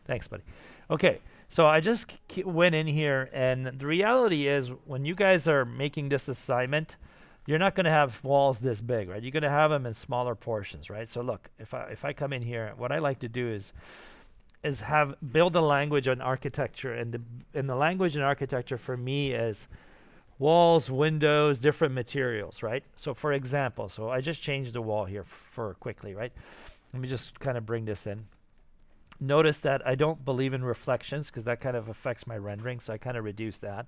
Thanks, buddy. Okay, so I just went in here, and the reality is, when you guys are making this assignment, you're not going to have walls this big, right? You're going to have them in smaller portions, right? So look, if I come in here, what I like to do is have build a language on architecture, and the language in architecture for me is walls, windows, different materials, right? So for example, so I just changed the wall here for quickly, right? Let me just kind of bring this in. Notice that I don't believe in reflections because that kind of affects my rendering, so I kind of reduce that.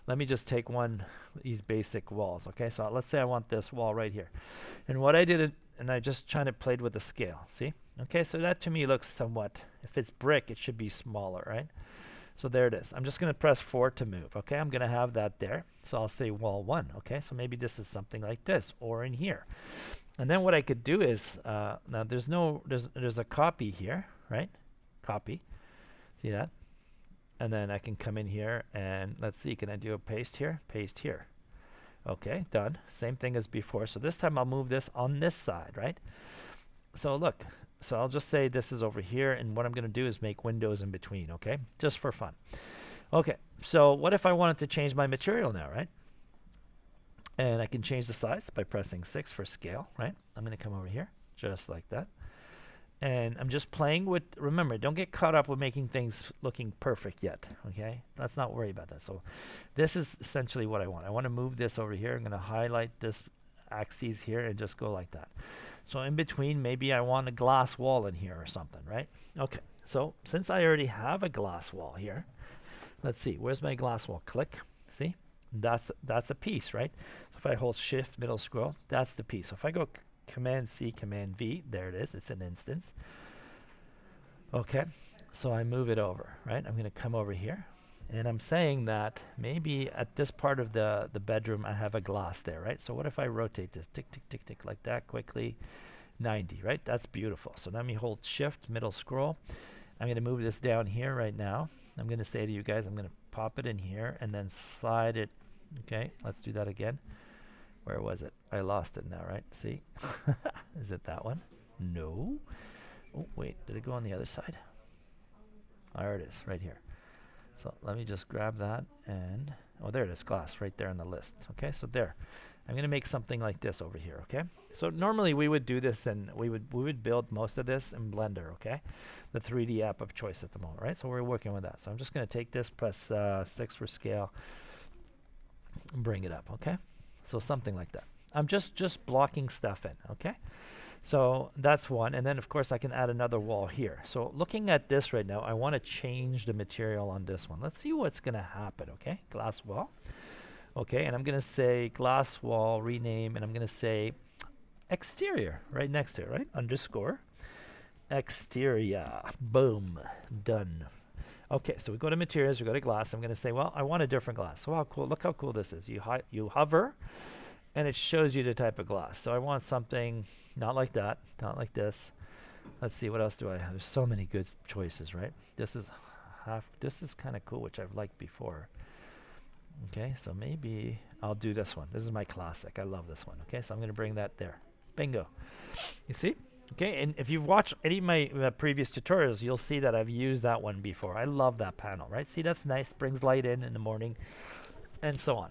Let me just take one of these basic walls, okay? So let's say I want this wall right here. And what I did, and I just kind of played with the scale, see? Okay, so that to me looks somewhat, if it's brick, it should be smaller, right? So there it is. I'm just going to press 4 to move, okay? I'm going to have that there. So I'll say wall 1, okay? So maybe this is something like this, or in here. And then what I could do is, now there's a copy here, right? Copy. See that? And then I can come in here and let's see, can I do a paste here? Paste here. Okay, done. Same thing as before. So this time I'll move this on this side, right? So look, so I'll just say this is over here, and what I'm going to do is make windows in between, okay? Just for fun. Okay, so what if I wanted to change my material now, right? And I can change the size by pressing 6 for scale, right? I'm going to come over here, just like that. And I'm just playing with, remember, don't get caught up with making things looking perfect yet, okay? Let's not worry about that. So this is essentially what I want. I want to move this over here. I'm going to highlight this axis here and just go like that. So in between, maybe I want a glass wall in here or something, right? Okay, so since I already have a glass wall here, let's see, where's my glass wall? Click, see? That's a piece, right? So if I hold shift, middle scroll, that's the piece. So if I go Command C, Command V, there it is, it's an instance. Okay, so I move it over, right? I'm going to come over here, and I'm saying that maybe at this part of the bedroom I have a glass there, right? So what if I rotate this, tick, tick, tick, tick, like that quickly, 90, right? That's beautiful. So let me hold shift, middle scroll. I'm going to move this down here right now. I'm going to say to you guys, I'm going to pop it in here and then slide it. Okay, let's do that again. Where was it? I lost it now, right? See? Is it that one? No. Oh, wait. Did it go on the other side? There it is, right here. So let me just grab that and... Oh, there it is, glass, right there on the list. Okay, so there. I'm going to make something like this over here, okay? So normally we would do this and we would build most of this in Blender, okay? The 3D app of choice at the moment, right? So we're working with that. So I'm just going to take this, press 6 for scale, and bring it up, okay? So something like that. I'm just blocking stuff in, okay? So that's one, and then of course I can add another wall here. So looking at this right now, I want to change the material on this one. Let's see what's going to happen, okay? Glass wall. Okay, and I'm going to say glass wall, rename, and I'm going to say exterior right next to it, right? Underscore exterior. Boom. Done. Okay, so we go to materials, we go to glass. I'm going to say, well, I want a different glass. So how cool, look how cool this is. You hover, and it shows you the type of glass. So I want something not like that, not like this. Let's see, what else do I have? There's so many good choices, right? This is kind of cool, which I've liked before. Okay, so maybe I'll do this one. This is my classic. I love this one. Okay, so I'm going to bring that there. Bingo. You see? Okay, and if you've watched any of my previous tutorials, you'll see that I've used that one before. I love that panel, right? See, that's nice. Brings light in the morning, and so on.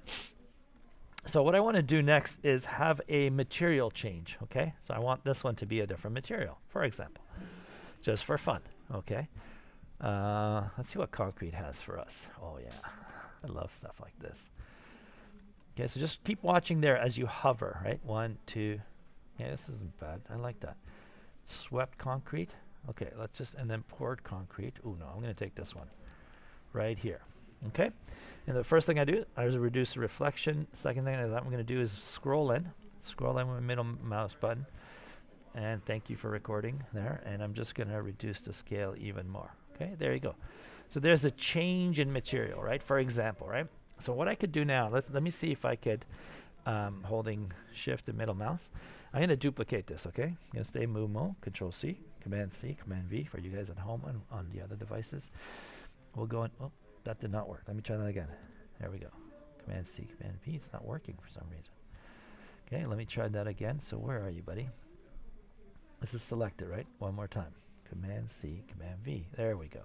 So what I want to do next is have a material change, okay? So I want this one to be a different material, for example, just for fun, okay? Let's see what concrete has for us. Oh, yeah. I love stuff like this. Okay, so just keep watching there as you hover, right? 1, 2. Yeah, this isn't bad. I like that. Swept concrete. Okay, let's just, and then poured concrete. Oh, no, I'm going to take this one right here. Okay, and the first thing I do, I reduce the reflection. Second thing that I'm going to do is scroll in with my middle mouse button. And thank you for recording there. And I'm just going to reduce the scale even more. Okay, there you go. So there's a change in material, right? For example, right? So what I could do now, let me see if I could, holding shift and middle mouse, I'm going to duplicate this, okay? I'm going to stay move mode, Control C, Command V for you guys at home on the other devices. We'll go in, oh, that did not work. Let me try that again. There we go. Command C, Command V, it's not working for some reason. Okay, let me try that again. So where are you, buddy? This is selected, right? One more time. Command C, Command V. There we go.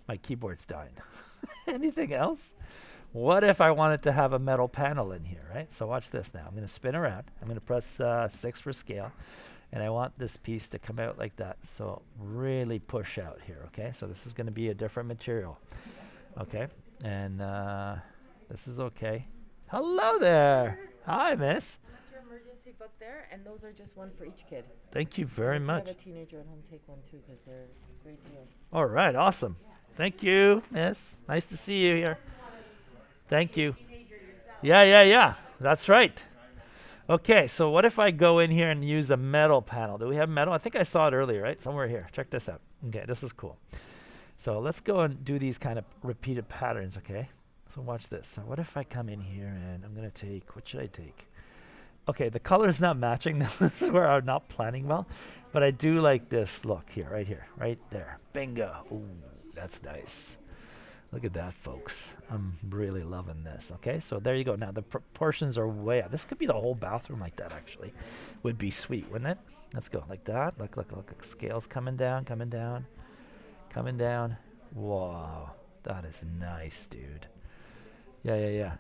My keyboard's dying. Anything else? What if I wanted to have a metal panel in here, right? So watch this now. I'm going to spin around. I'm going to press 6 for scale. And I want this piece to come out like that. So really push out here, okay? So this is going to be a different material, okay? And this is okay. Hello there. Hi, miss. Left your emergency book there, and those are just one for each kid. Thank you very much. If you have a teenager at home, take one too, because they're a great deal. All right, awesome. Thank you, miss. Nice to see you here. Thank you. Yeah. That's right. Okay, so what if I go in here and use a metal panel? Do we have metal? I think I saw it earlier, right? Somewhere here. Check this out. Okay, this is cool. So let's go and do these kind of repeated patterns, okay? So watch this. So what if I come in here and I'm going to take, what should I take? Okay, the color is not matching. This is where I'm not planning well. But I do like this look here, right there. Bingo. Ooh, that's nice. Look at that, folks. I'm really loving this. Okay, so there you go. Now the proportions are way out. This could be the whole bathroom like that, actually. Would be sweet, wouldn't it? Let's go like that. Look. Scales coming down. Wow, that is nice, dude. Yeah.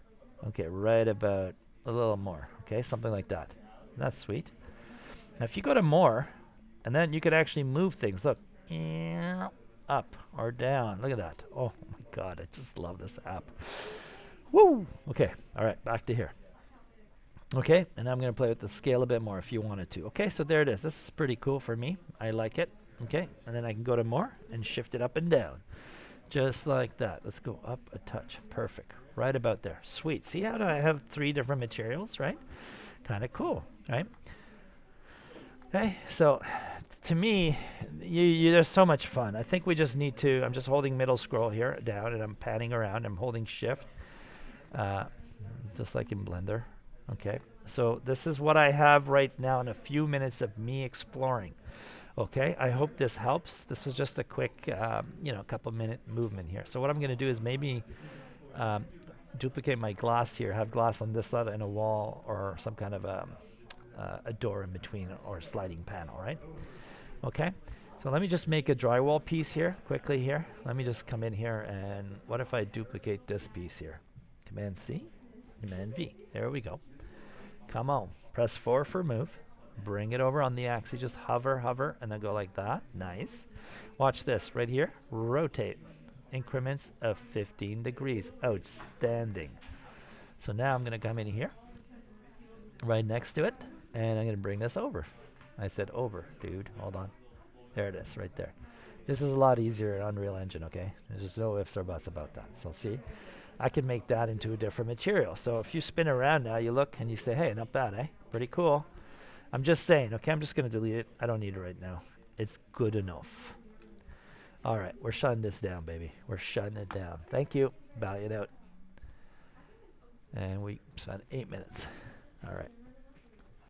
Okay, right about a little more. Okay, something like that. That's sweet. Now if you go to more, and then you could actually move things. Look. Up or down. Look at that. Oh my God, I just love this app. Woo! Okay, all right, back to here. Okay, and I'm going to play with the scale a bit more if you wanted to. Okay, so there it is. This is pretty cool for me. I like it. Okay, and then I can go to more and shift it up and down. Just like that. Let's go up a touch. Perfect. Right about there. Sweet. See how I have 3 different materials, right? Kind of cool, right? Okay, so to me, there's so much fun. I think we just need to, I'm just holding middle scroll here down and I'm panning around. I'm holding shift, just like in Blender. Okay, so this is what I have right now in a few minutes of me exploring. Okay, I hope this helps. This was just a quick, couple minute movement here. So what I'm going to do is maybe duplicate my glass here, have glass on this side and a wall or some kind of a door in between or sliding panel, right? Okay, so let me just make a drywall piece here quickly here. Let me just come in here and what if I duplicate this piece here? Command C, Command V. There we go. Come on, press 4 for move. Bring it over on the axis. Just hover, and then go like that. Nice. Watch this right here. Rotate. Increments of 15 degrees. Outstanding. So now I'm going to come in here, right next to it, and I'm going to bring this over. I said over, dude. Hold on. There it is, right there. This is a lot easier in Unreal Engine, okay? There's just no ifs or buts about that. So see, I can make that into a different material. So if you spin around now, you look and you say, hey, not bad, eh? Pretty cool. I'm just saying, okay? I'm just going to delete it. I don't need it right now. It's good enough. All right, we're shutting this down, baby. We're shutting it down. Thank you. Bow it out. And we spent 8 minutes. All right.